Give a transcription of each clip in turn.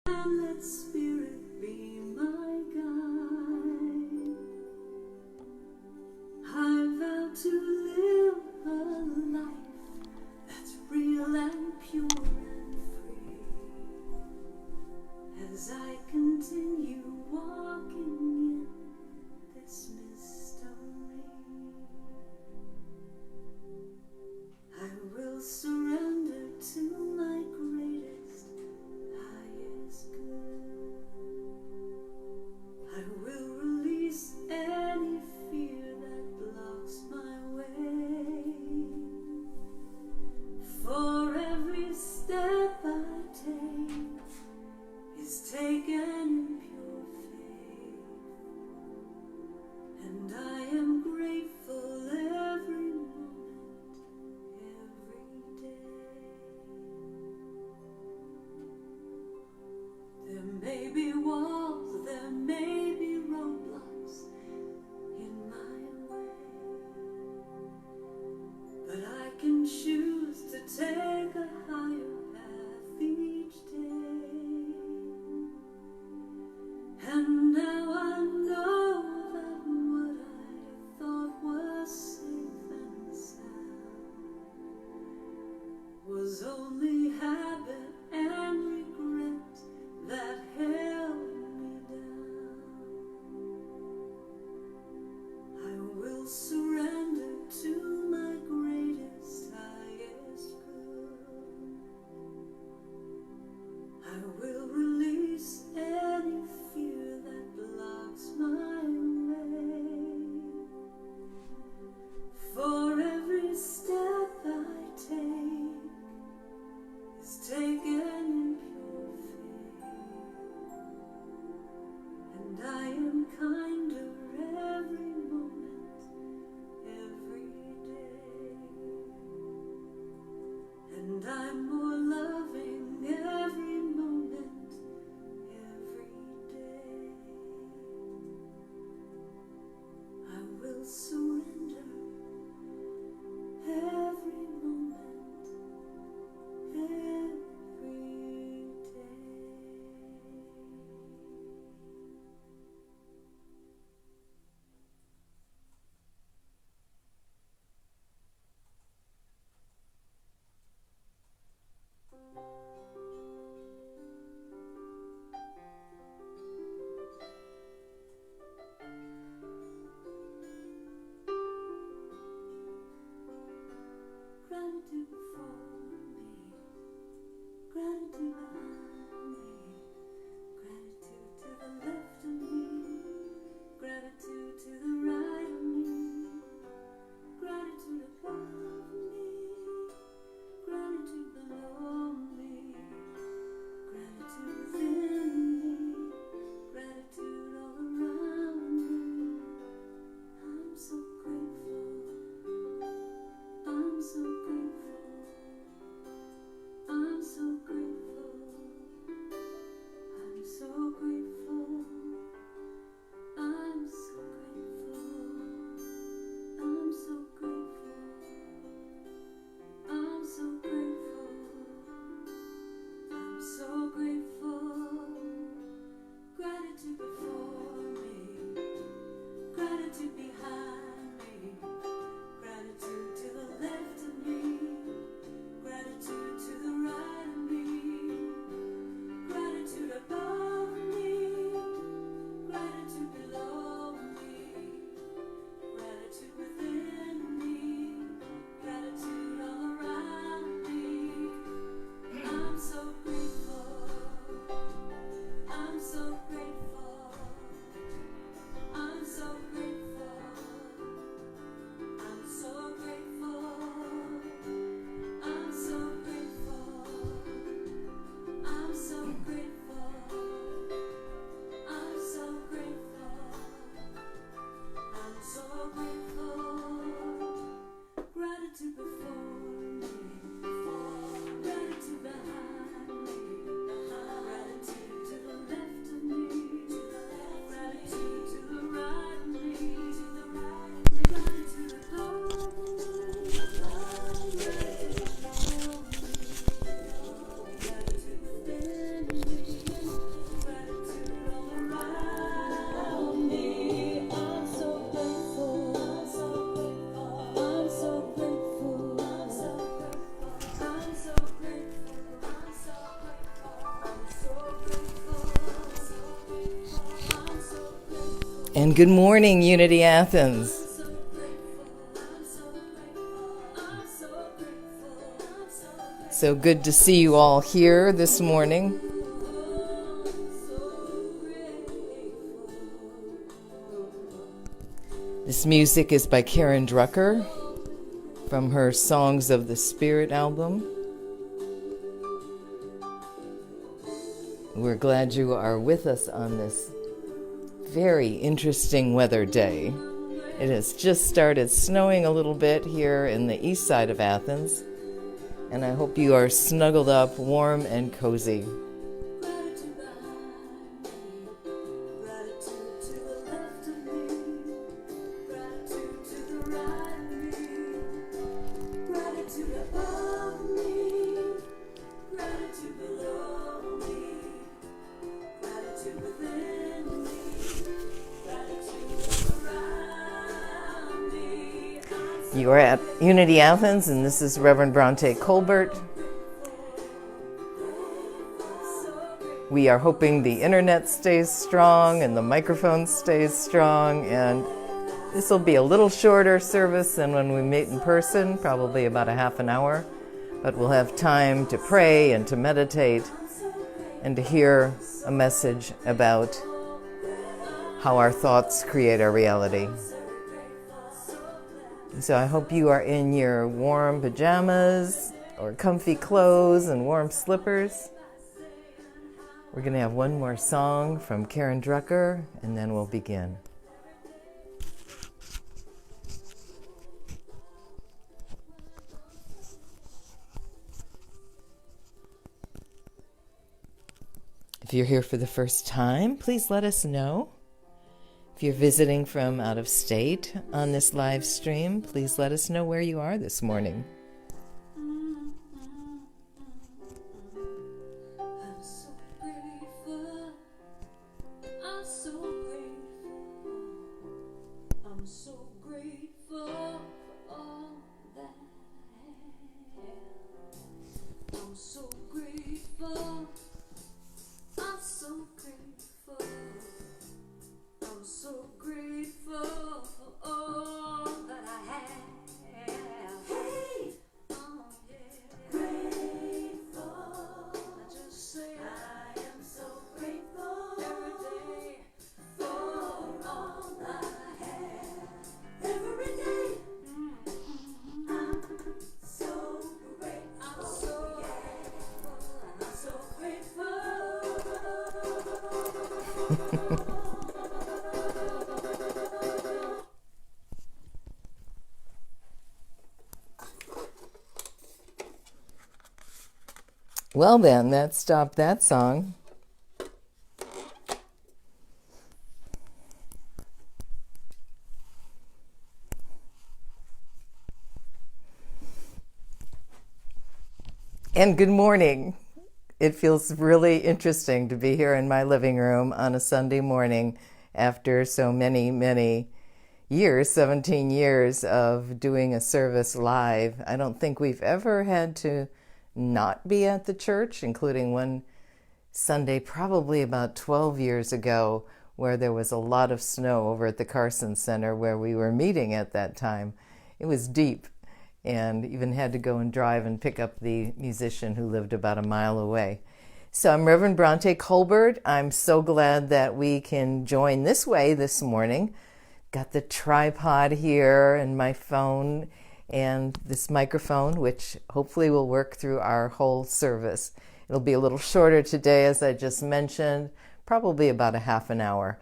And let spirit be my guide. I vow to live a life that's real and pure and free. As I continue walking in this mystery, I will surrender to my greatest, highest good. I will release any fear that blocks my way. For every step I take is taken in pure faith, and I am grateful every moment, every day. There may be walls, there may be roadblocks in my way, but I can choose to take a higher path each day. And now I know that what I thought was safe and sound was only habit and regret that held And good morning, Unity Athens. So good to see you all here this morning. This music is by Karen Drucker from her Songs of the Spirit album. We're glad you are with us on this very interesting weather day. It has just started snowing a little bit here in the east side of Athens, and I hope you are snuggled up, warm and cozy. You are at Unity Athens, and this is Reverend Bronte Colbert. We are hoping the internet stays strong and the microphone stays strong, and this will be a little shorter service than when we meet in person, probably about a half an hour, but we'll have time to pray and to meditate and to hear a message about how our thoughts create our reality. So I hope you are in your warm pajamas or comfy clothes and warm slippers. We're going to have one more song from Karen Drucker, and then we'll begin. If you're here for the first time, please let us know. If you're visiting from out of state on this live stream, please let us know where you are this morning. Well then, that stopped that song. And good morning. It feels really interesting to be here in my living room on a Sunday morning after so many years, 17 years of doing a service live. I don't think we've ever had to not be at the church, including one Sunday probably about 12 years ago where there was a lot of snow over at the Carson Center where we were meeting at that time. It was deep, and even had to go and drive and pick up the musician who lived about a mile away. So I'm Reverend Bronte Colbert. I'm so glad that we can join this way this morning. Got the tripod here and my phone and this microphone, which hopefully will work through our whole service. It'll be a little shorter today, as I just mentioned, probably about a half an hour.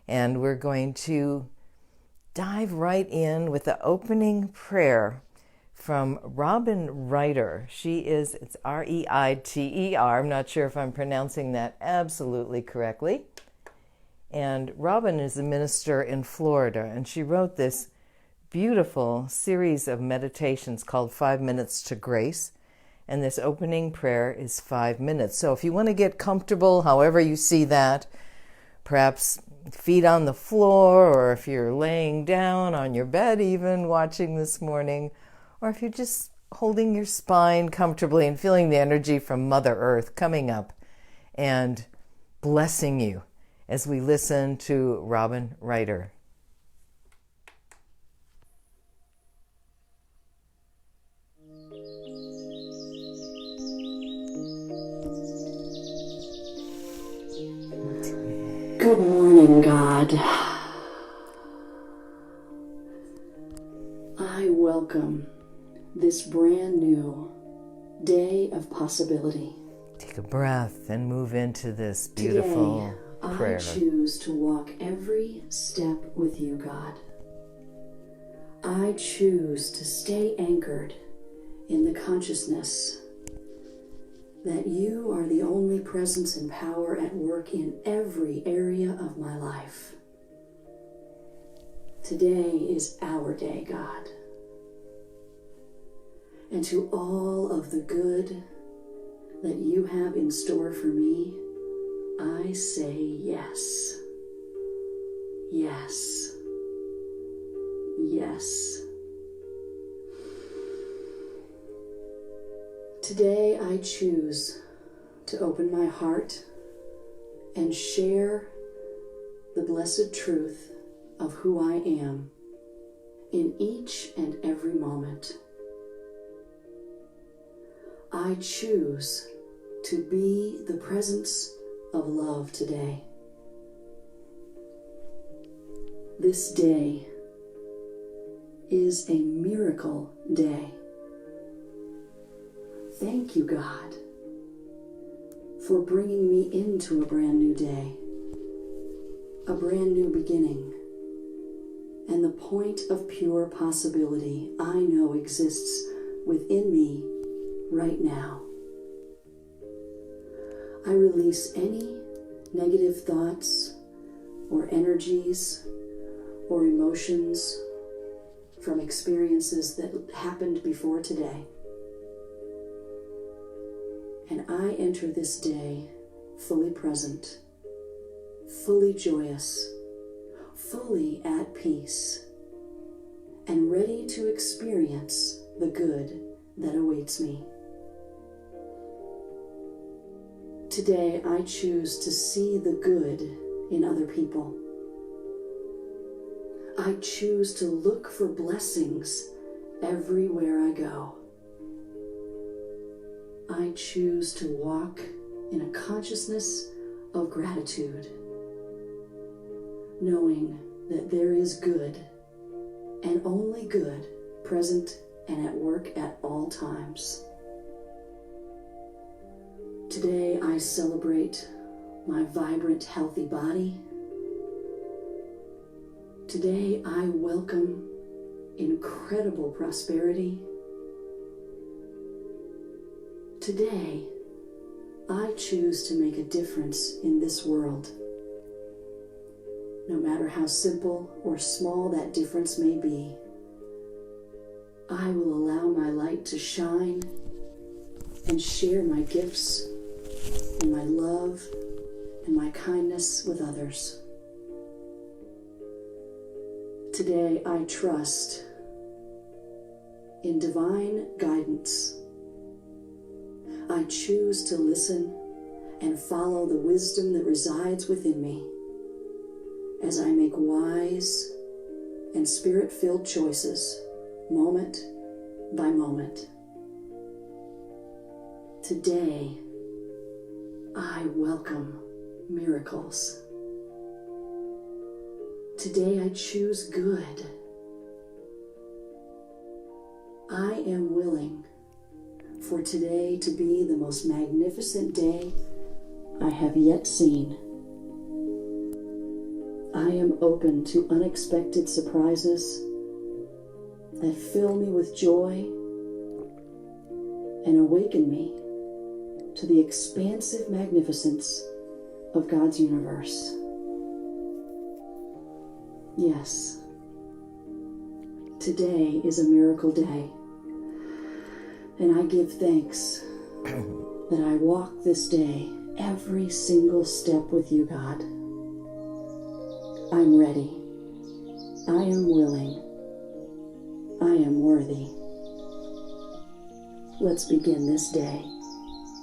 And we're going to dive right in with the opening prayer from Robin Reiter. It's R-E-I-T-E-R. I'm not sure if I'm pronouncing that absolutely correctly. And Robin is a minister in Florida, and she wrote this beautiful series of meditations called 5 Minutes to Grace. And this opening prayer is 5 minutes. So if you want to get comfortable, however you see that, perhaps feet on the floor, or if you're laying down on your bed even watching this morning, or if you're just holding your spine comfortably and feeling the energy from Mother Earth coming up and blessing you as we listen to Robin Ryder. Good morning, God. I welcome this brand new day of possibility. Take a breath and move into this beautiful prayer. I choose to walk every step with you, God. I choose to stay anchored in the consciousness that you are the only presence and power at work in every area of my life. Today is our day, God. And to all of the good that you have in store for me, I say yes. Yes. Yes. Today I choose to open my heart and share the blessed truth of who I am in each and every moment. I choose to be the presence of love today. This day is a miracle day. Thank you, God, for bringing me into a brand new day, a brand new beginning, and the point of pure possibility I know exists within me right now. I release any negative thoughts or energies or emotions from experiences that happened before today. And I enter this day fully present, fully joyous, fully at peace, and ready to experience the good that awaits me. Today, I choose to see the good in other people. I choose to look for blessings everywhere I go. I choose to walk in a consciousness of gratitude, knowing that there is good and only good present and at work at all times. Today I celebrate my vibrant, healthy body. Today I welcome incredible prosperity. Today I choose to make a difference in this world. No matter how simple or small that difference may be, I will allow my light to shine and share my gifts and my love and my kindness with others. Today I trust in divine guidance. I choose to listen and follow the wisdom that resides within me as I make wise and spirit-filled choices moment by moment. Today, I welcome miracles. Today I choose good. I am willing for today to be the most magnificent day I have yet seen. I am open to unexpected surprises that fill me with joy and awaken me to the expansive magnificence of God's universe. Yes, today is a miracle day, and I give thanks that I walk this day every single step with you, God. I'm ready. I am willing. I am worthy. Let's begin this day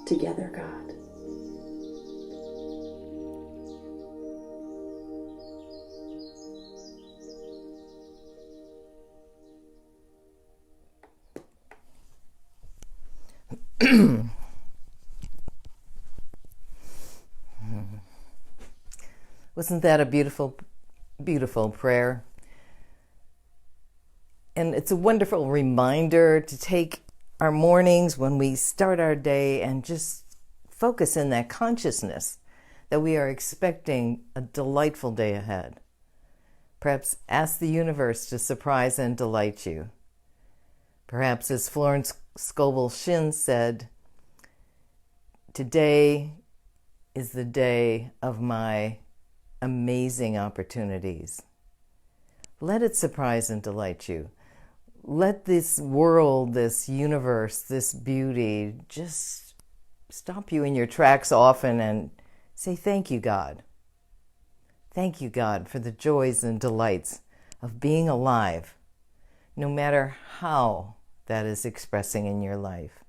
together, God. Wasn't that a beautiful, beautiful prayer? And it's a wonderful reminder to take our mornings when we start our day and just focus in that consciousness that we are expecting a delightful day ahead. Perhaps ask the universe to surprise and delight you. Perhaps, as Florence Scovel Shinn said, today is the day of my amazing opportunities. Let it surprise and delight you. Let this world, this universe, this beauty just stop you in your tracks often and say, thank you, God. Thank you, God, for the joys and delights of being alive, no matter how that is expressing in your life.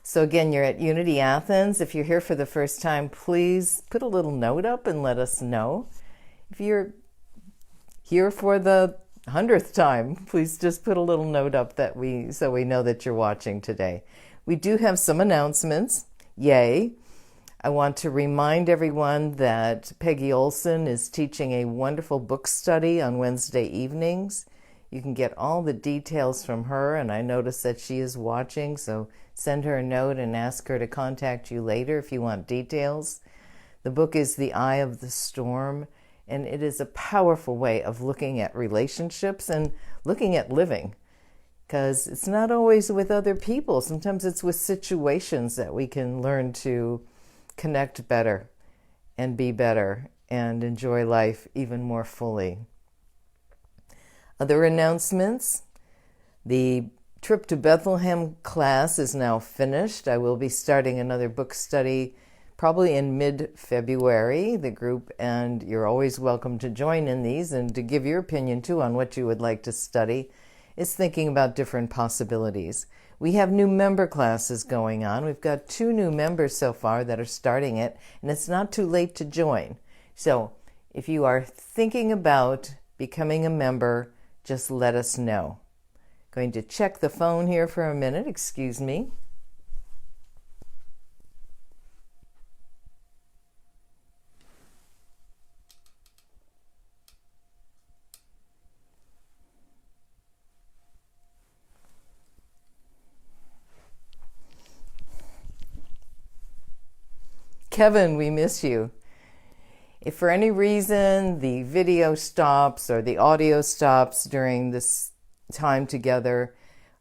So again, you're at Unity Athens. If you're here for the first time, please put a little note up and let us know. If you're here for the 100th time, please just put a little note up so we know that you're watching today. We do have some announcements. Yay! I want to remind everyone that Peggy Olson is teaching a wonderful book study on Wednesday evenings. You can get all the details from her, and I notice that she is watching, so send her a note and ask her to contact you later if you want details. The book is The Eye of the Storm, and it is a powerful way of looking at relationships and looking at living, because it's not always with other people. Sometimes it's with situations that we can learn to connect better and be better and enjoy life even more fully. Other announcements: the Trip to Bethlehem class is now finished. I will be starting another book study probably in mid-February, the group, and you're always welcome to join in these and to give your opinion too on what you would like to study. Is thinking about different possibilities. We have new member classes going on. We've got 2 new members so far that are starting it, and it's not too late to join. So if you are thinking about becoming a member, just let us know. Going to check the phone here for a minute. Excuse me. Kevin, we miss you. If for any reason the video stops or the audio stops during this time together,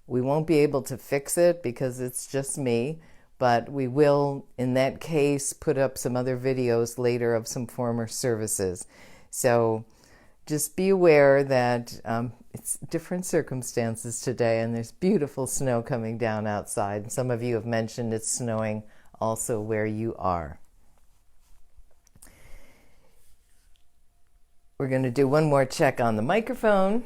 we won't be able to fix it because it's just me, but we will, in that case, put up some other videos later of some former services. So just be aware that it's different circumstances today, and there's beautiful snow coming down outside. Some of you have mentioned it's snowing also where you are. We're going to do one more check on the microphone.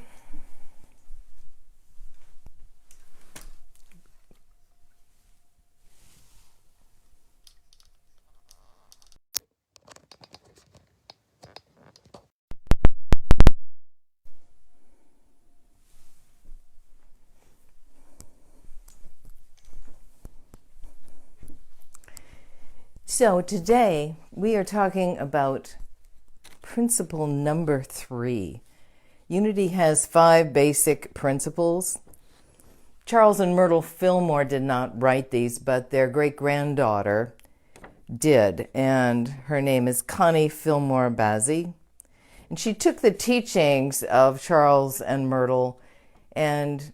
So today we are talking about principle number 3. Unity has 5 basic principles. Charles and Myrtle Fillmore did not write these, but their great-granddaughter did, and her name is Connie Fillmore Bazzi. And she took the teachings of Charles and Myrtle and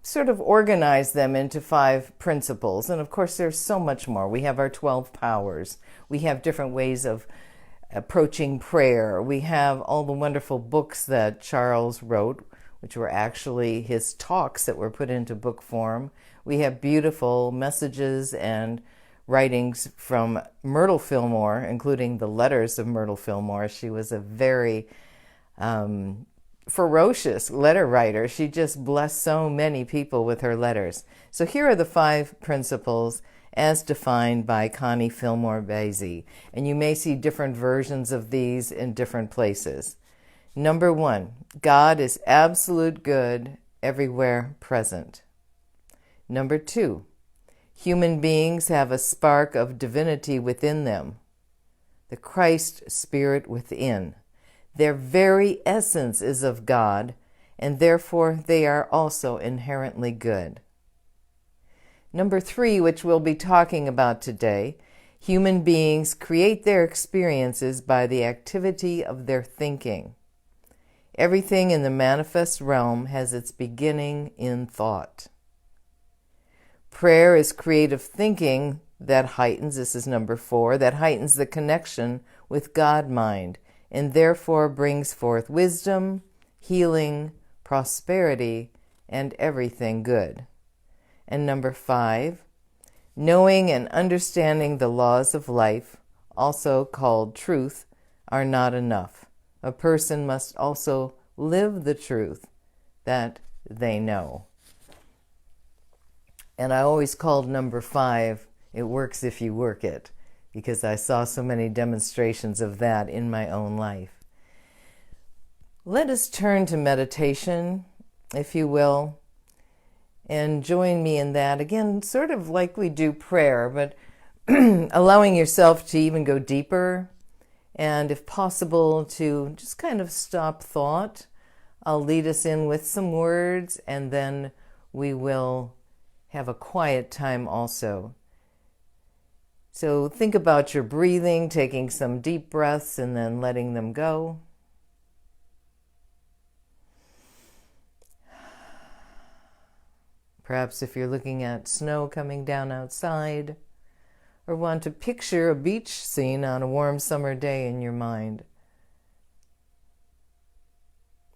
sort of organized them into 5 principles. And of course, there's so much more. We have our 12 powers. We have different ways of approaching prayer. We have all the wonderful books that Charles wrote, which were actually his talks that were put into book form. We have beautiful messages and writings from Myrtle Fillmore, including the letters of Myrtle Fillmore. She was a very ferocious letter writer. She just blessed so many people with her letters. So here are the 5 principles as defined by Connie Fillmore Bazzi. And you may see different versions of these in different places. Number 1, God is absolute good, everywhere present. Number 2, Human beings have a spark of divinity within them, the Christ Spirit within. Their very essence is of God, and therefore they are also inherently good. Number 3, which we'll be talking about today, human beings create their experiences by the activity of their thinking. Everything in the manifest realm has its beginning in thought. Prayer is creative thinking that heightens, this is number 4, that heightens the connection with God-mind and therefore brings forth wisdom, healing, prosperity, and everything good. And number 5, knowing and understanding the laws of life, also called truth, are not enough. A person must also live the truth that they know. And I always called number 5, it works if you work it, because I saw so many demonstrations of that in my own life. Let us turn to meditation, if you will, and join me in that. Again, sort of like we do prayer, but allowing yourself to even go deeper, and if possible, to just kind of stop thought. I'll lead us in with some words, and then we will have a quiet time also. So think about your breathing, taking some deep breaths and then letting them go. Perhaps if you're looking at snow coming down outside, or want to picture a beach scene on a warm summer day in your mind.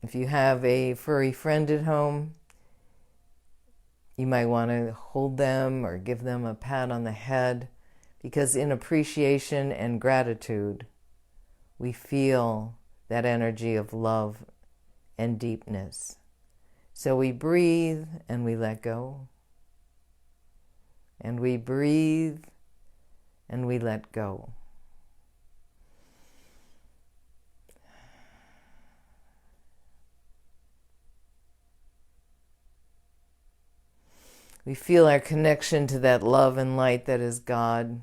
If you have a furry friend at home, you might want to hold them or give them a pat on the head, because in appreciation and gratitude, we feel that energy of love and deepness. So we breathe and we let go. And we breathe and we let go. We feel our connection to that love and light that is God.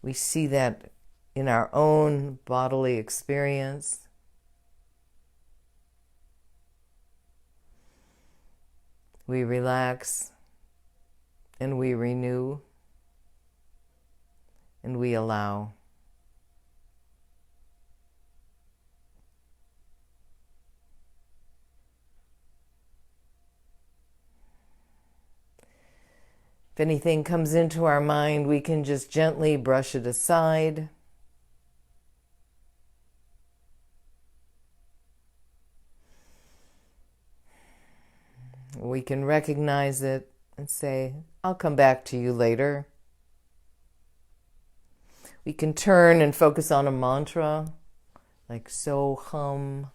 We see that in our own bodily experience. We relax and we renew and we allow. If anything comes into our mind, we can just gently brush it aside. We can recognize it and say, I'll come back to you later. We can turn and focus on a mantra, like Soham,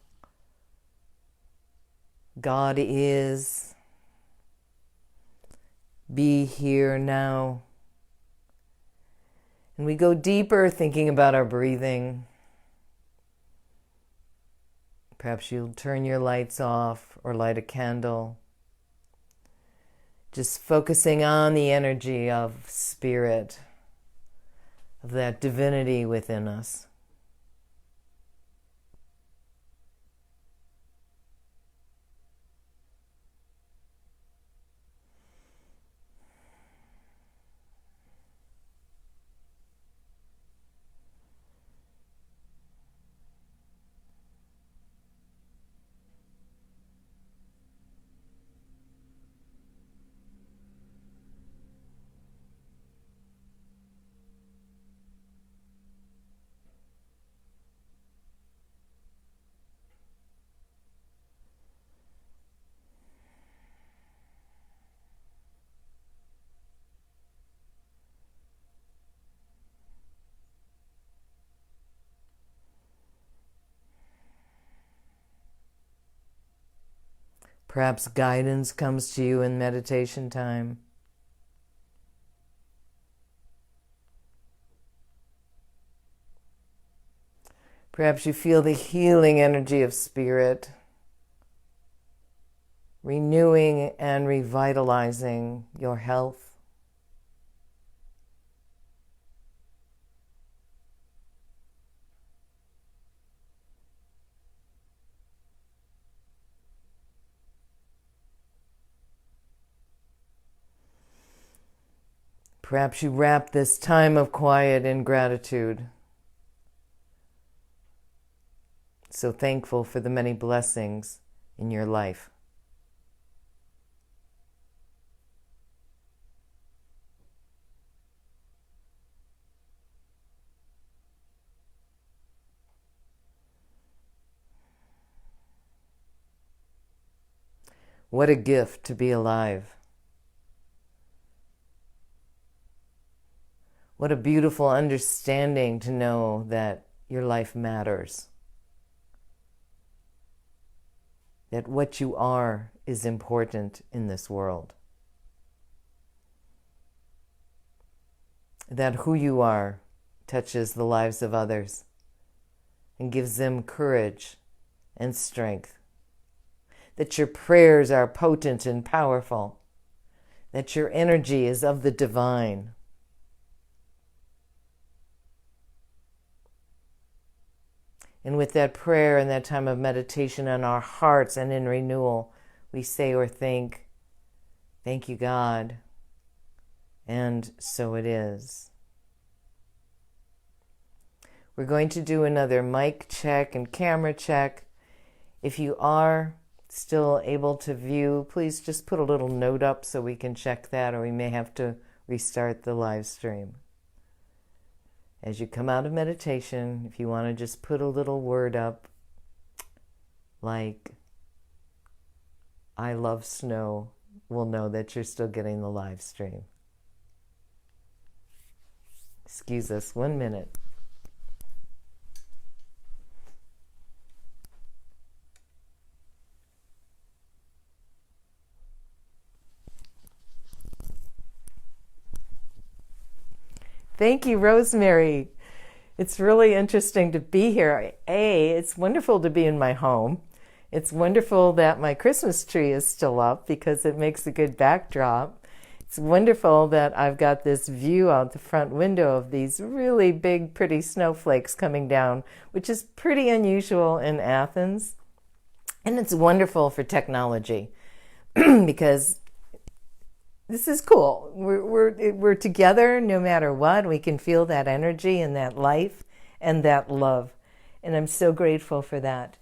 God is, be here now. And we go deeper thinking about our breathing. Perhaps you'll turn your lights off or light a candle. Just focusing on the energy of spirit, of that divinity within us. Perhaps guidance comes to you in meditation time. Perhaps you feel the healing energy of spirit, renewing and revitalizing your health, Perhaps you wrap this time of quiet in gratitude. So thankful for the many blessings in your life. What a gift to be alive. What a beautiful understanding to know that your life matters. That what you are is important in this world. That who you are touches the lives of others and gives them courage and strength. That your prayers are potent and powerful. That your energy is of the divine. And with that prayer and that time of meditation on our hearts and in renewal, we say or think, thank you, God. And so it is. We're going to do another mic check and camera check. If you are still able to view, please just put a little note up so we can check that, or we may have to restart the live stream. As you come out of meditation, if you want to just put a little word up like, I love snow, we'll know that you're still getting the live stream. Excuse us 1 minute. Thank you, Rosemary. It's really interesting to be here. It's wonderful to be in my home. It's wonderful that my Christmas tree is still up because it makes a good backdrop. It's wonderful that I've got this view out the front window of these really big, pretty snowflakes coming down, which is pretty unusual in Athens. And it's wonderful for technology because this is cool. We're together no matter what. We can feel that energy and that life and that love. And I'm so grateful for that.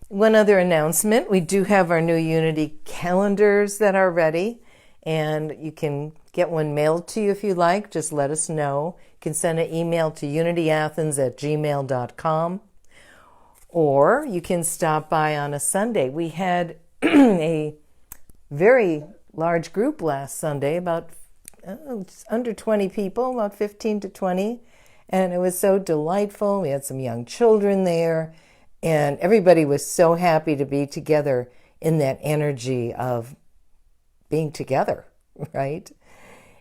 One other announcement, we do have our new Unity calendars that are ready. And you can get one mailed to you if you like. Just let us know. You can send an email to unityathens@gmail.com. Or you can stop by on a Sunday. We had a very large group last Sunday, about under 20 people, about 15 to 20. And it was so delightful. We had some young children there. And everybody was so happy to be together in that energy of being together, right?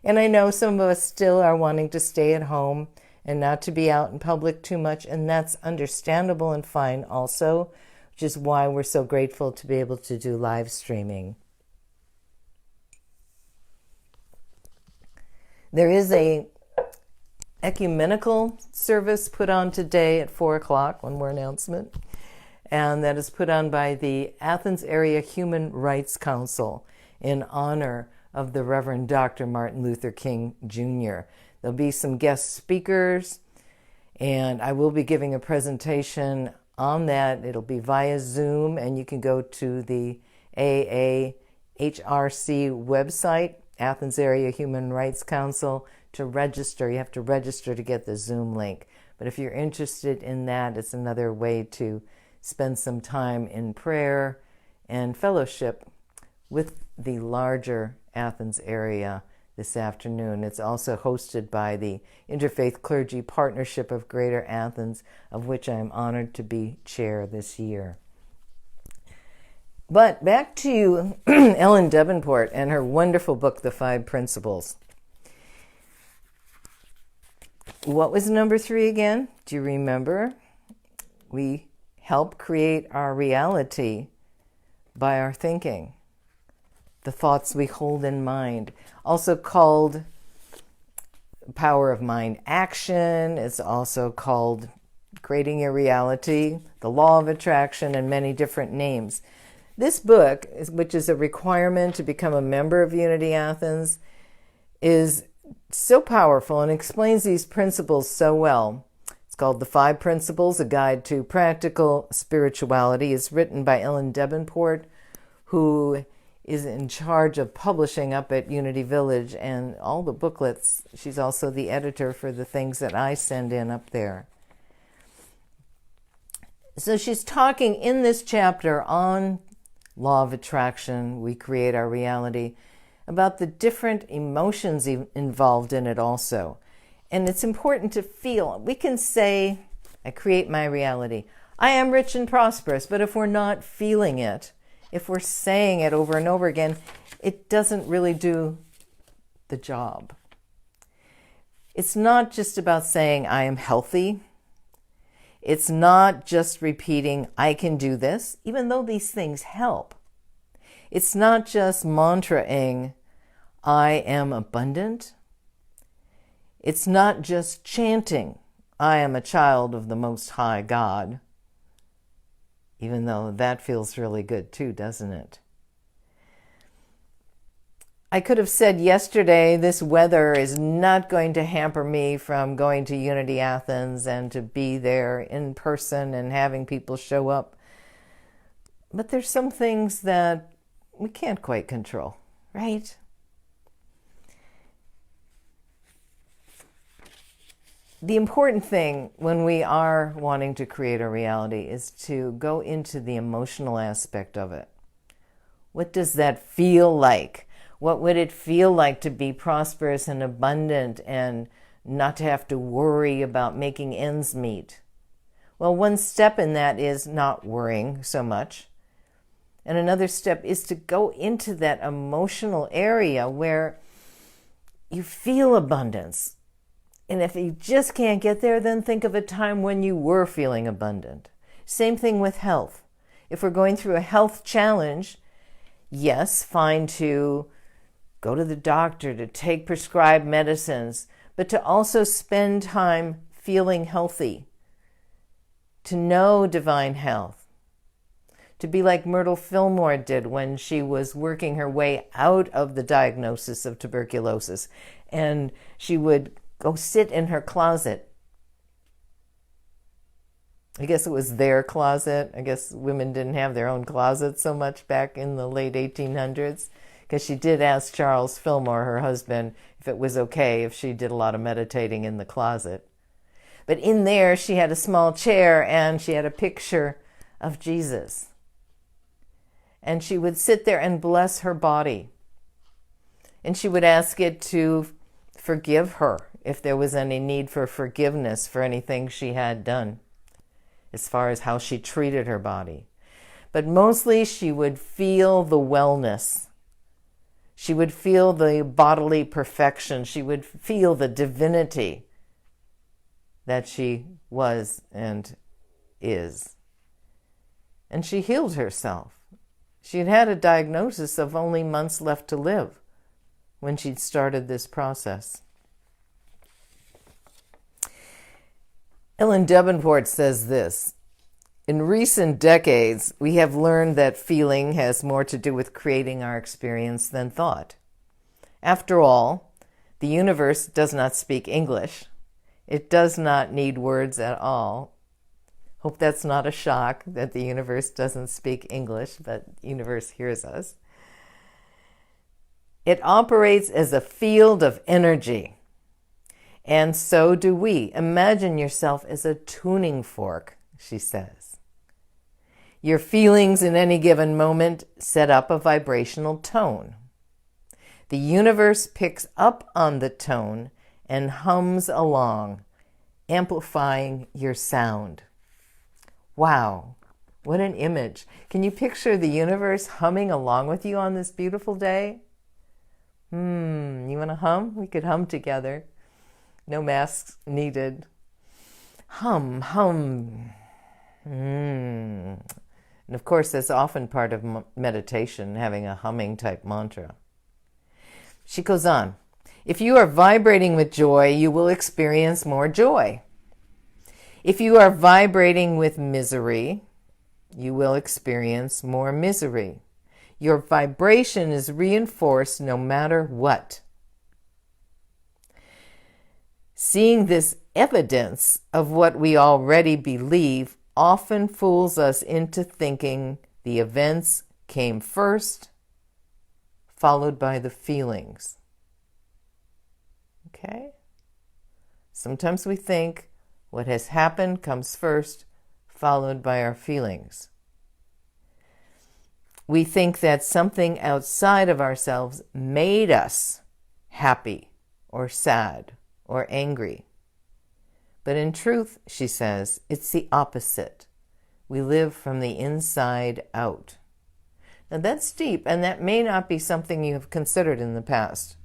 And I know some of us still are wanting to stay at home and not to be out in public too much. And that's understandable and fine also, which is why we're so grateful to be able to do live streaming. There is a ecumenical service put on today at 4 o'clock, one more announcement, and that is put on by the Athens Area Human Rights Council in honor of the Reverend Dr. Martin Luther King Jr. There'll be some guest speakers, and I will be giving a presentation on that. It'll be via Zoom, and you can go to the AAHRC website, Athens Area Human Rights Council, to register. You have to register to get the Zoom link. But if you're interested in that, it's another way to spend some time in prayer and fellowship with the larger Athens area this afternoon. It's also hosted by the Interfaith Clergy Partnership of Greater Athens, of which I am honored to be chair this year. But back to Ellen Davenport and her wonderful book, The Five Principles. What was number 3 again? Do you remember? We help create our reality by our thinking, the thoughts we hold in mind. Also called power of mind action. It's also called creating your reality, the law of attraction, and many different names. This book, which is a requirement to become a member of Unity Athens, is so powerful and explains these principles so well. It's called The Five Principles, A Guide to Practical Spirituality. It's written by Ellen Davenport, who is in charge of publishing up at Unity Village and all the booklets. She's also the editor for the things that I send in up there. So she's talking in this chapter on law of attraction, we create our reality, about the different emotions involved in it also. And it's important to feel. We can say, I create my reality. I am rich and prosperous, but if we're not feeling it, if we're saying it over and over again, it doesn't really do the job. It's not just about saying, I am healthy. It's not just repeating, I can do this, even though these things help. It's not just mantraing, I am abundant. It's not just chanting, I am a child of the Most High God, even though that feels really good too, doesn't it? I could have said yesterday, this weather is not going to hamper me from going to Unity Athens and to be there in person and having people show up. But there's some things that we can't quite control, right? The important thing when we are wanting to create a reality is to go into the emotional aspect of it. What does that feel like? What would it feel like to be prosperous and abundant and not to have to worry about making ends meet? Well, one step in that is not worrying so much. And another step is to go into that emotional area where you feel abundance. And if you just can't get there, then think of a time when you were feeling abundant. Same thing with health. If we're going through a health challenge, yes, fine to go to the doctor, to take prescribed medicines, but to also spend time feeling healthy, to know divine health, to be like Myrtle Fillmore did when she was working her way out of the diagnosis of tuberculosis. And she would go sit in her closet. I guess it was their closet. I guess women didn't have their own closet so much back in the late 1800s. Because she did ask Charles Fillmore, her husband, if it was okay if she did a lot of meditating in the closet. But in there, she had a small chair and she had a picture of Jesus. And she would sit there and bless her body. And she would ask it to forgive her if there was any need for forgiveness for anything she had done, as far as how she treated her body. But mostly she would feel the wellness. She would feel the bodily perfection. She would feel the divinity that she was and is. And she healed herself. She had had a diagnosis of only months left to live when she'd started this process. Ellen Davenport says this: in recent decades, we have learned that feeling has more to do with creating our experience than thought. After all, the universe does not speak English. It does not need words at all. Hope that's not a shock that the universe doesn't speak English, but the universe hears us. It operates as a field of energy. And so do we. Imagine yourself as a tuning fork, she says. Your feelings in any given moment set up a vibrational tone. The universe picks up on the tone and hums along, amplifying your sound. Wow, what an image. Can you picture the universe humming along with you on this beautiful day? You want to hum? We could hum together. No masks needed. Hum, hum. And of course, that's often part of meditation, having a humming type mantra. She goes on. If you are vibrating with joy, you will experience more joy. If you are vibrating with misery, you will experience more misery. Your vibration is reinforced no matter what. Seeing this evidence of what we already believe often fools us into thinking the events came first, followed by the feelings. Okay? Sometimes we think what has happened comes first, followed by our feelings. We think that something outside of ourselves made us happy or sad or angry. But in truth, she says, it's the opposite. We live from the inside out. Now that's deep, and that may not be something you have considered in the past.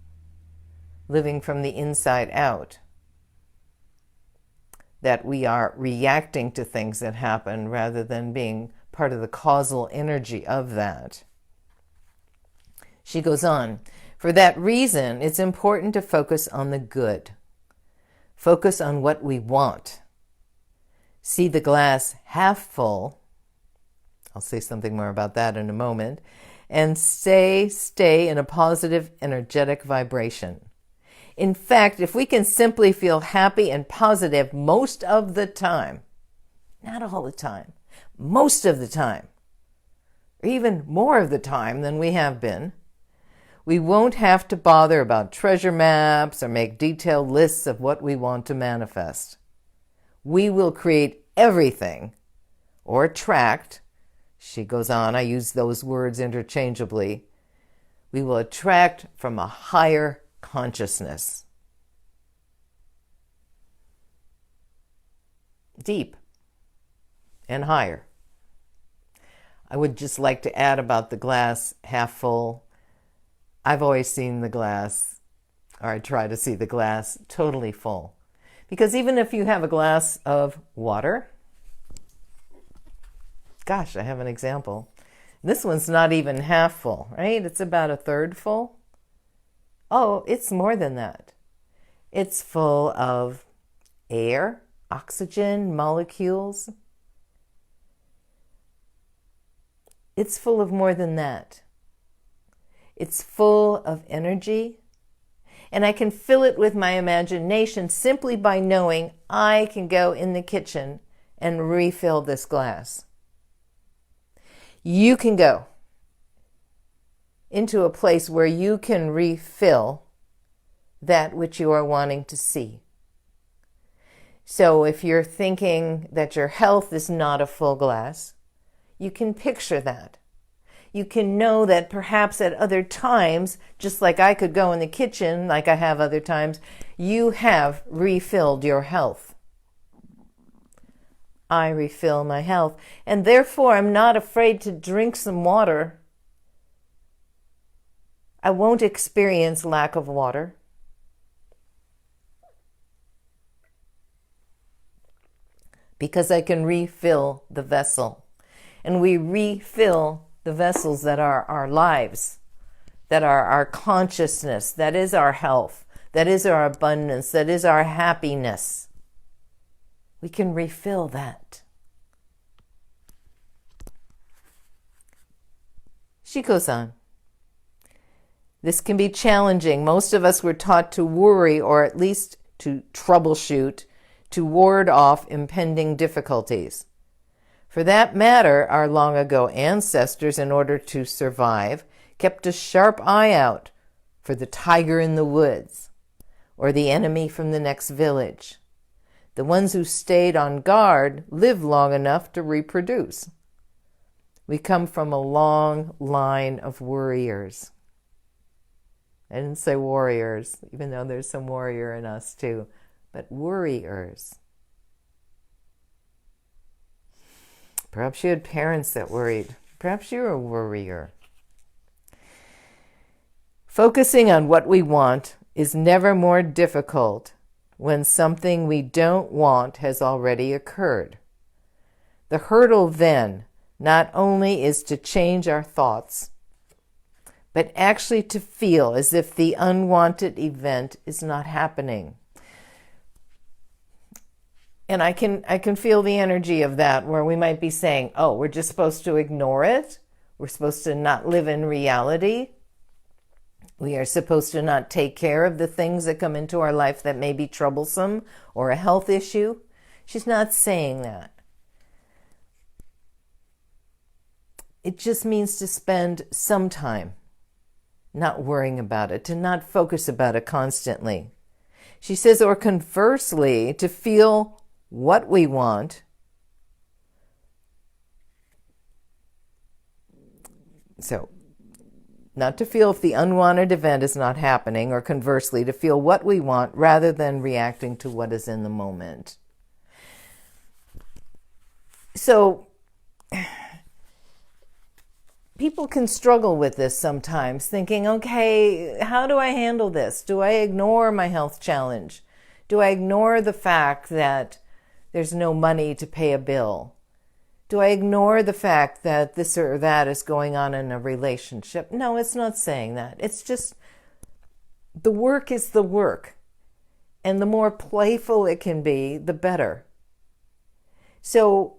Living from the inside out. That we are reacting to things that happen rather than being part of the causal energy of that. She goes on, for that reason, it's important to focus on the good. Focus on what we want. See the glass half full. I'll say something more about that in a moment. And stay in a positive, energetic vibration. In fact, if we can simply feel happy and positive most of the time, not all the time, most of the time, or even more of the time than we have been, we won't have to bother about treasure maps or make detailed lists of what we want to manifest. We will create everything, or attract. She goes on, I use those words interchangeably. We will attract from a higher consciousness. Deep and higher. I would just like to add about the glass half full. I've always seen the glass, or I try to see the glass totally full. Because even if you have a glass of water, gosh, I have an example. This one's not even half full, right? It's about a third full. Oh, it's more than that. It's full of air, oxygen, molecules. It's full of more than that. It's full of energy, and I can fill it with my imagination simply by knowing I can go in the kitchen and refill this glass. You can go into a place where you can refill that which you are wanting to see. So if you're thinking that your health is not a full glass, you can picture that. You can know that perhaps at other times, just like I could go in the kitchen, like I have other times, you have refilled your health. I refill my health, and therefore I'm not afraid to drink some water. I won't experience lack of water. Because I can refill the vessel. And we refill the vessels that are our lives, that are our consciousness, that is our health, that is our abundance, that is our happiness. We can refill that. She goes on. This can be challenging. Most of us were taught to worry, or at least to troubleshoot, to ward off impending difficulties. For that matter, our long ago ancestors, in order to survive, kept a sharp eye out for the tiger in the woods or the enemy from the next village. The ones who stayed on guard lived long enough to reproduce. We come from a long line of worriers. I didn't say warriors, even though there's some warrior in us too, but worriers. Perhaps you had parents that worried. Perhaps you're a worrier. Focusing on what we want is never more difficult when something we don't want has already occurred. The hurdle then not only is to change our thoughts, but actually to feel as if the unwanted event is not happening. And I can feel the energy of that, where we might be saying, oh, we're just supposed to ignore it. We're supposed to not live in reality. We are supposed to not take care of the things that come into our life that may be troublesome or a health issue. She's not saying that. It just means to spend some time not worrying about it, to not focus about it constantly. She says, or conversely, to feel what we want. So, not to feel if the unwanted event is not happening, or conversely, to feel what we want rather than reacting to what is in the moment. So, people can struggle with this sometimes, thinking, okay, how do I handle this? Do I ignore my health challenge? Do I ignore the fact that there's no money to pay a bill? Do I ignore the fact that this or that is going on in a relationship? No, it's not saying that. It's just the work is the work. And the more playful it can be, the better. So,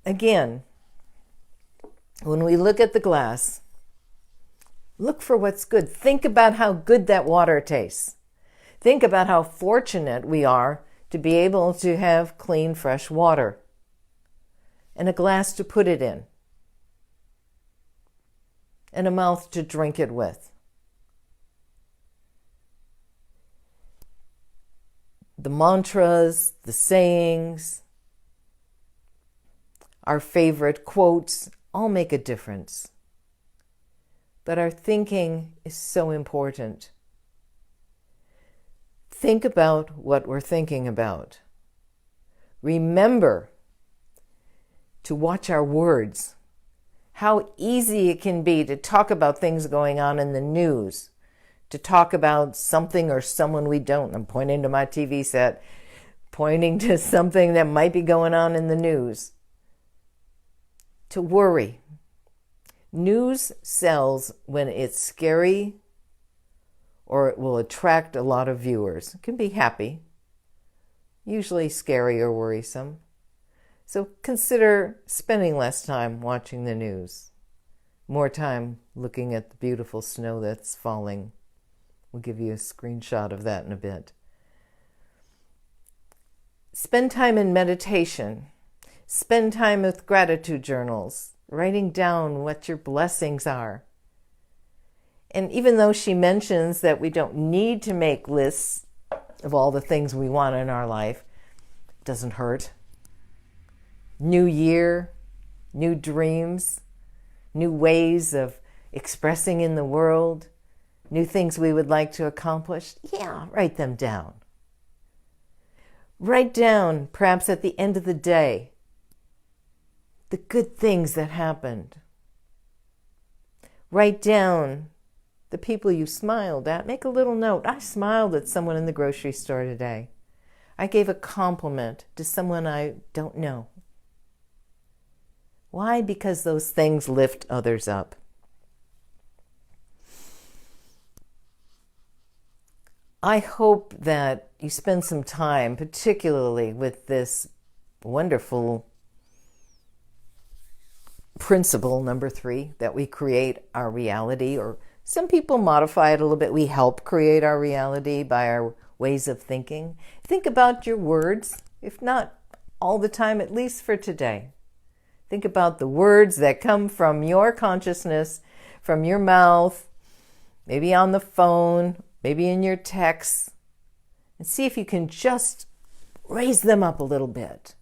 again, when we look at the glass, look for what's good. Think about how good that water tastes. Think about how fortunate we are to be able to have clean, fresh water and a glass to put it in and a mouth to drink it with. The mantras, the sayings, our favorite quotes all make a difference. But our thinking is so important. Think about what we're thinking about. Remember to watch our words. How easy it can be to talk about things going on in the news, to talk about something or someone we don't. I'm pointing to my TV set, pointing to something that might be going on in the news. To worry. News sells when it's scary or it will attract a lot of viewers. It can be happy, usually scary or worrisome. So consider spending less time watching the news, more time looking at the beautiful snow that's falling. We'll give you a screenshot of that in a bit. Spend time in meditation. Spend time with gratitude journals, writing down what your blessings are. And even though she mentions that we don't need to make lists of all the things we want in our life, it doesn't hurt. New year, new dreams, new ways of expressing in the world, new things we would like to accomplish. Yeah, write them down. Write down, perhaps at the end of the day, the good things that happened. Write down the people you smiled at. Make a little note. I smiled at someone in the grocery store today. I gave a compliment to someone I don't know. Why? Because those things lift others up. I hope that you spend some time, particularly with this wonderful principle, number 3, that we create our reality, or some people modify it a little bit. We help create our reality by our ways of thinking. Think about your words, if not all the time, at least for today. Think about the words that come from your consciousness, from your mouth, maybe on the phone, maybe in your texts, and see if you can just raise them up a little bit.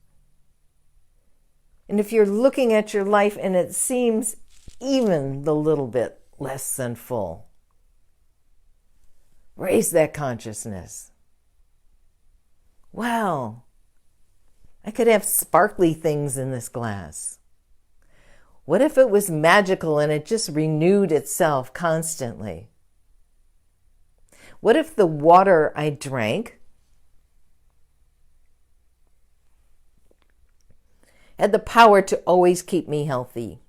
And if you're looking at your life and it seems even the little bit less than full, raise that consciousness. Wow, I could have sparkly things in this glass. What if it was magical and it just renewed itself constantly? What if the water I drank had the power to always keep me healthy?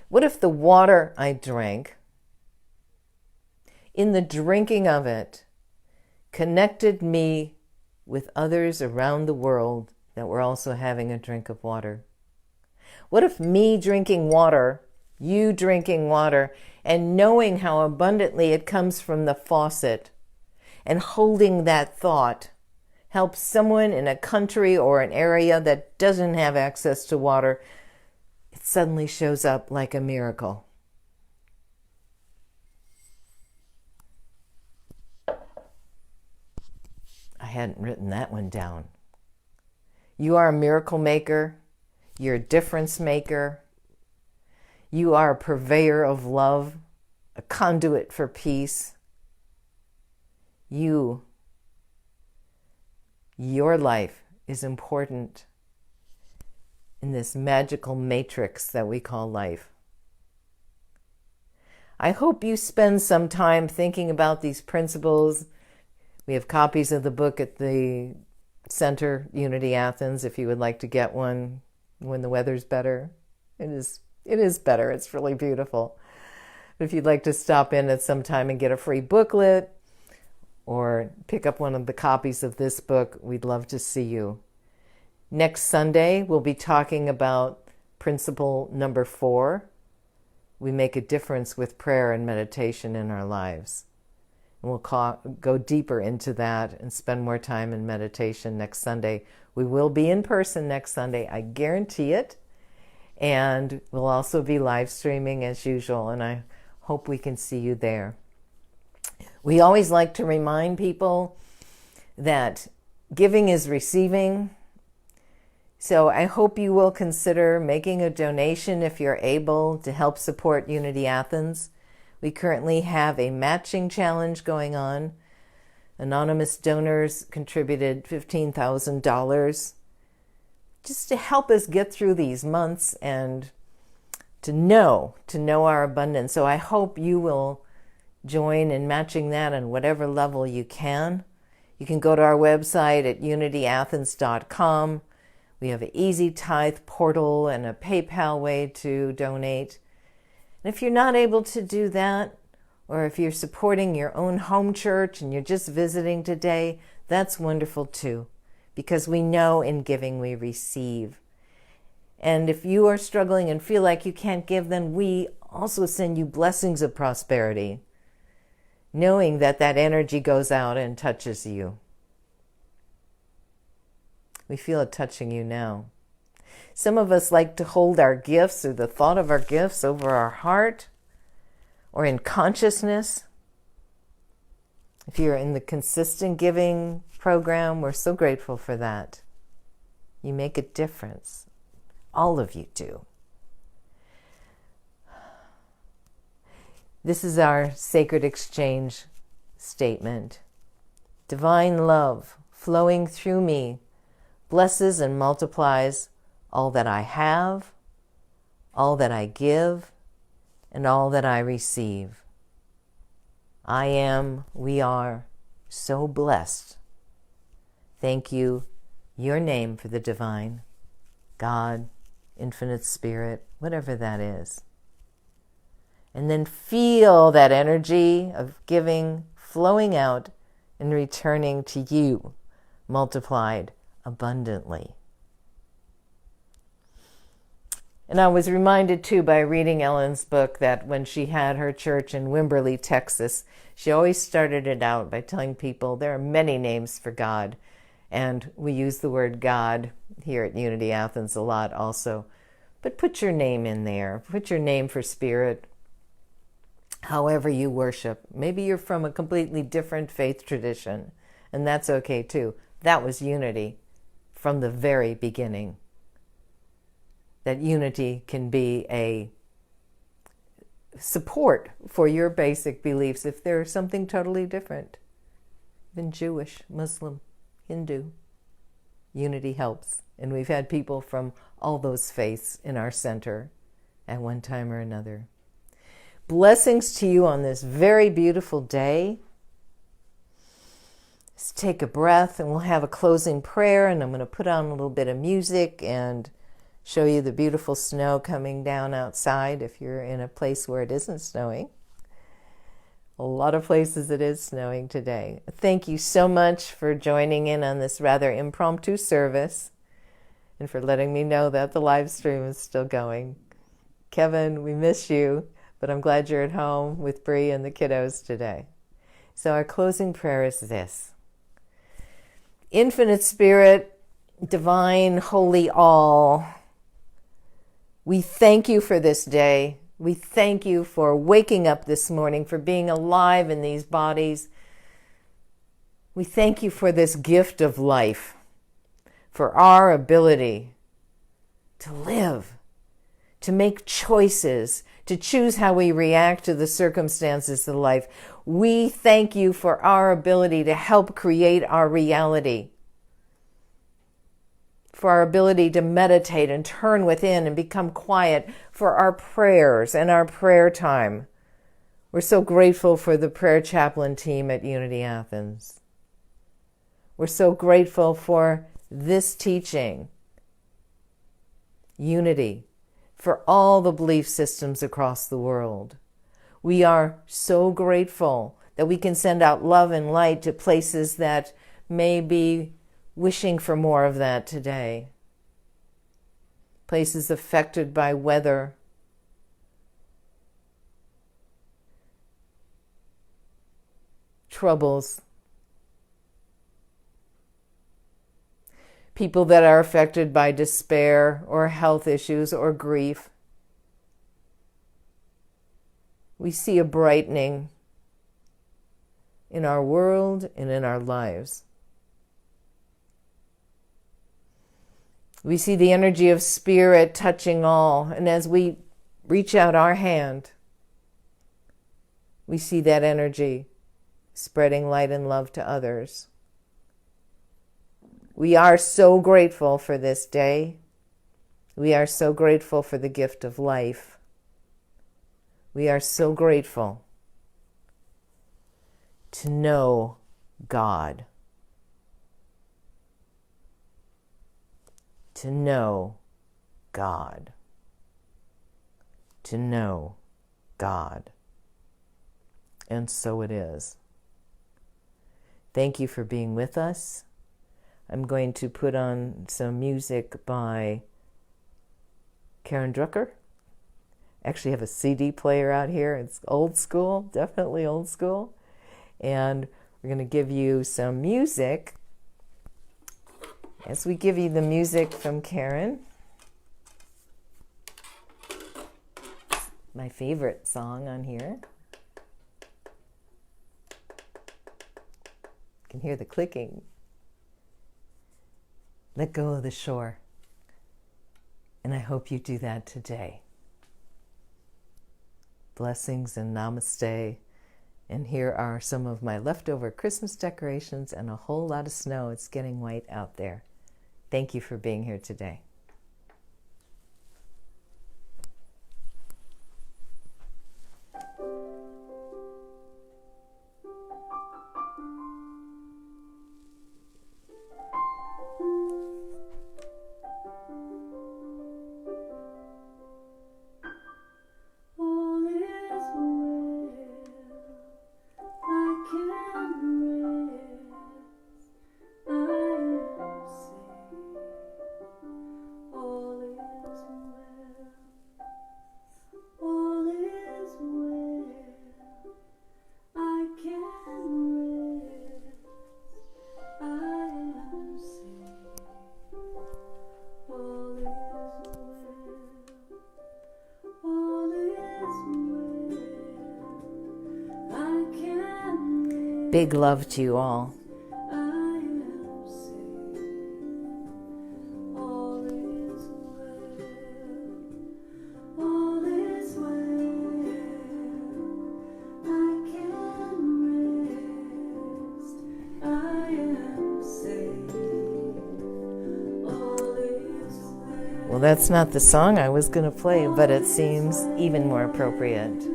What if the water I drank, in the drinking of it, connected me with others around the world that were also having a drink of water? What if me drinking water, you drinking water, and knowing how abundantly it comes from the faucet, and holding that thought helps someone in a country or an area that doesn't have access to water, it suddenly shows up like a miracle. I hadn't written that one down. You are a miracle maker. You're a difference maker. You are a purveyor of love, a conduit for peace. Your life is important in this magical matrix that we call life. I hope you spend some time thinking about these principles. We have copies of the book at the Center, Unity Athens, if you would like to get one when the weather's better. It is better. It's really beautiful. If you'd like to stop in at some time and get a free booklet or pick up one of the copies of this book, we'd love to see you. Next Sunday, we'll be talking about principle number 4. We make a difference with prayer and meditation in our lives. And we'll go deeper into that and spend more time in meditation next Sunday. We will be in person next Sunday, I guarantee it. And we'll also be live streaming as usual, and I hope we can see you there. We always like to remind people that giving is receiving. So I hope you will consider making a donation if you're able to help support Unity Athens. We currently have a matching challenge going on. Anonymous donors contributed $15,000 just to help us get through these months and to know our abundance. So I hope you will join in matching that on whatever level you can. You can go to our website at unityathens.com. We have an easy tithe portal and a PayPal way to donate. And if you're not able to do that, or if you're supporting your own home church and you're just visiting today, that's wonderful too, because we know in giving we receive. And if you are struggling and feel like you can't give, then we also send you blessings of prosperity, knowing that that energy goes out and touches you. We feel it touching you now. Some of us like to hold our gifts or the thought of our gifts over our heart or in consciousness. If you're in the consistent giving program, we're so grateful for that. You make a difference. All of you do. This is our sacred exchange statement. Divine love flowing through me blesses and multiplies all that I have, all that I give, and all that I receive. I am, we are so blessed. Thank you, your name for the divine, God, infinite spirit, whatever that is. And then feel that energy of giving flowing out and returning to you, multiplied abundantly. And I was reminded too by reading Ellen's book that when she had her church in Wimberley, Texas, she always started it out by telling people there are many names for God. And we use the word God here at Unity Athens a lot also. But put your name in there. Put your name for spirit, however you worship. Maybe you're from a completely different faith tradition, and that's okay too. That was unity from the very beginning. That unity can be a support for your basic beliefs if there's something totally different than Jewish, Muslim, Hindu. Unity helps. And we've had people from all those faiths in our center at one time or another. Blessings to you on this very beautiful day. Let's take a breath and we'll have a closing prayer, and I'm going to put on a little bit of music and show you the beautiful snow coming down outside if you're in a place where it isn't snowing. A lot of places it is snowing today. Thank you so much for joining in on this rather impromptu service and for letting me know that the live stream is still going. Kevin, we miss you, but I'm glad you're at home with Bree and the kiddos today. So our closing prayer is this. Infinite Spirit, divine, holy all, we thank you for this day. We thank you for waking up this morning, for being alive in these bodies. We thank you for this gift of life, for our ability to live, to make choices, to choose how we react to the circumstances of life. We thank you for our ability to help create our reality, for our ability to meditate and turn within and become quiet, for our prayers and our prayer time. We're so grateful for the prayer chaplain team at Unity Athens. We're so grateful for this teaching, unity, for all the belief systems across the world. We are so grateful that we can send out love and light to places that may be wishing for more of that today. Places affected by weather, troubles, people that are affected by despair or health issues or grief. We see a brightening in our world and in our lives. We see the energy of spirit touching all, and as we reach out our hand, we see that energy spreading light and love to others. We are so grateful for this day. We are so grateful for the gift of life. We are so grateful to know God. To know God. To know God. And so it is. Thank you for being with us. I'm going to put on some music by Karen Drucker. Actually have a CD player out here. It's old school, definitely old school. And we're going to give you some music. As we give you the music from Karen, my favorite song on here. You can hear the clicking. Let go of the shore. And I hope you do that today. Blessings and namaste. And here are some of my leftover Christmas decorations and a whole lot of snow. It's getting white out there. Thank you for being here today. Big love to you all. Well, that's not the song I was going to play, but it seems even more appropriate.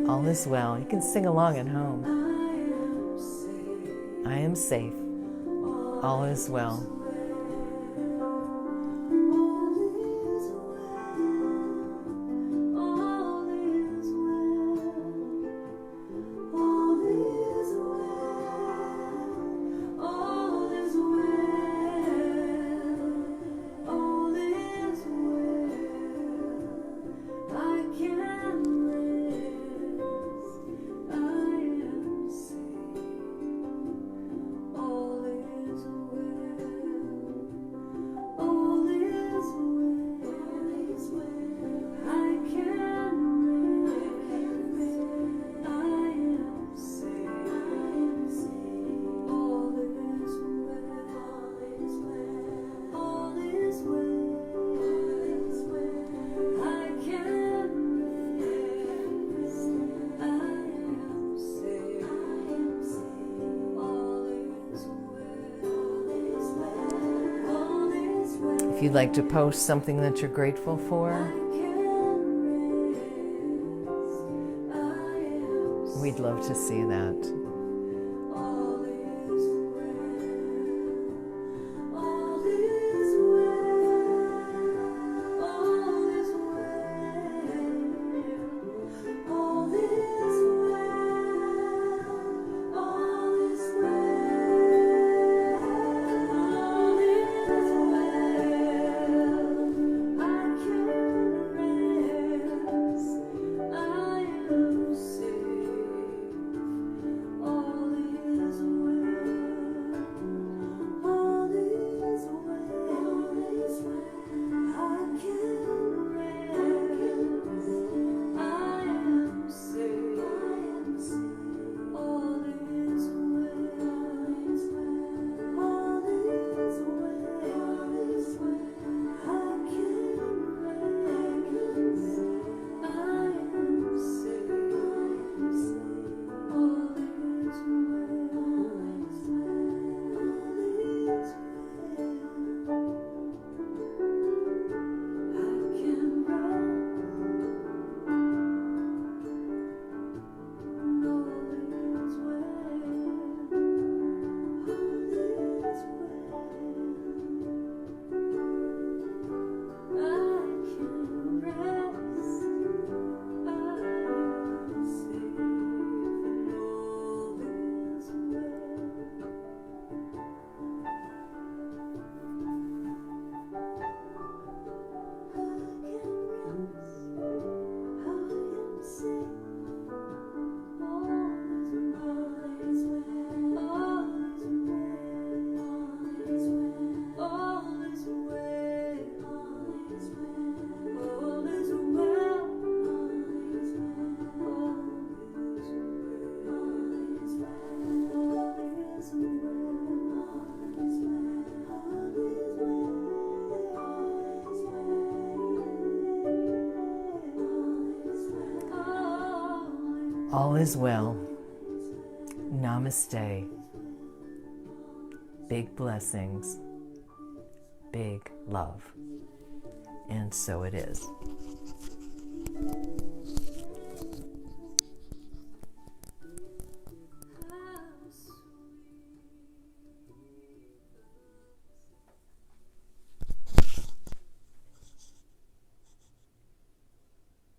All is well. You can sing along at home. I am safe. All is well. If you'd like to post something that you're grateful for, we'd love to see that. All is well. Namaste. Big blessings. Big love. And so it is.